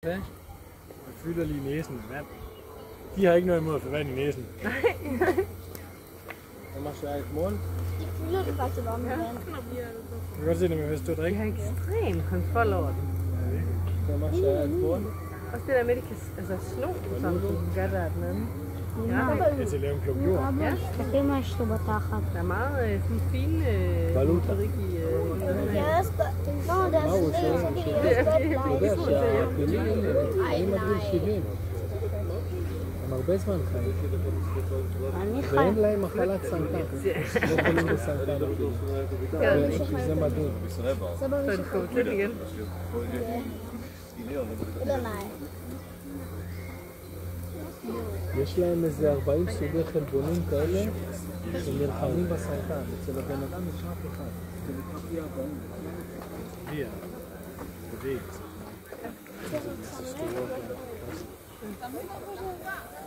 Ja. Og fylder lige næsen med vand. De har ikke noget imod at få vand i næsen. Nej. Der må så et mål. De fylder det faktisk bare med vand. Du kan godt se det med, hvis du De drikker. har ekstrem kontrol over den. Der må så et mål. Også det der med, at de kan sno, som de gør der den anden. Ja. Det er til at lave en klub jord. Ja. Det er meget stort batachat. Der er meget sådan fine motorik i Ja, det הם הרבה זמן חיים. ואין להם מחלת סרטן. לא חולים בסרטן אפילו. זה מדהים. Så de kommer til igen. יש להם איזה 40 סוגי חלבונים כאלה שנלחמים בסרטן. אצל הבן אדם יש רק אחד. זה נקרא פי 40. Her. Bevæget.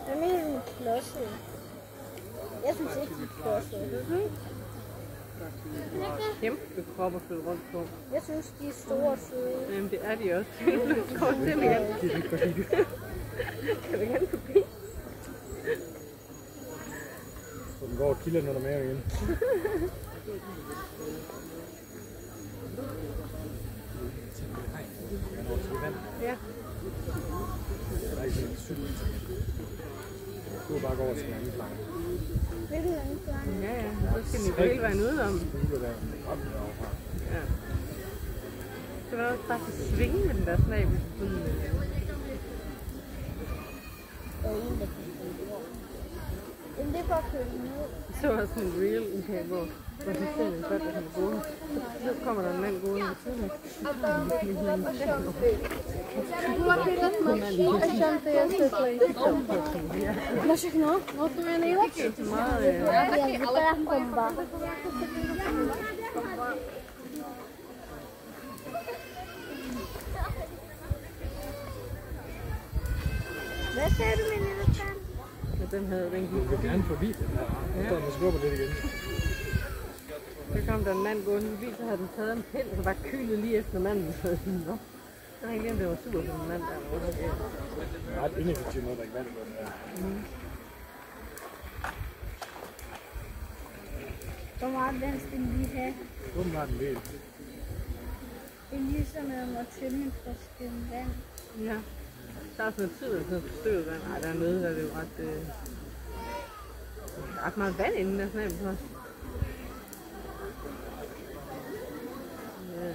Den er jo klodset. Jeg synes ikke, de er klodset. Kæmpe krop at flyde rundt på. Jeg synes, de er store og søde. Jamen det er de også. Nu kommer til igen. Kan vi gerne forbi? Så den går og kilder under maven igen. Ja. Der er ikke sådan en cykel. Du kan bare gå over til en anden flanke. Hvilken anden flanke? Ja, ja. Så skal den gå hele vejen udenom. Du kan være op derovre. Ja. Det var også faktisk svinge med den der snabel. Sådan, Jamen, det er bare kølet ned. så var sådan en reel, okay, hvor de ser en godt, at han er gode. Så kommer der en mand gående ved siden af. Všechno? No to je nejlepší. Det er meget... Jak vypadá komba. Hvad sagde du med Nederland? Den Du vil gerne forbi den her. Nu står den og skubber lidt igen. Så kom der en mand gående forbi, så havde den taget en pind, og bare kylet lige efter manden. Så sådan, nå. Jeg havde ikke lige, om det var super for en mand der. Det er ret ineffektivt noget, der ikke vand på den her. Hvor meget vand skal den lige have? Åbenbart en del. Det er ligesom, at man må tømme en flaske vand. Ja. Der er sådan noget tid, sådan noget støvet vand. Ej, dernede der er det jo ret... Der er ret meget vand inden der sådan en også. Ja.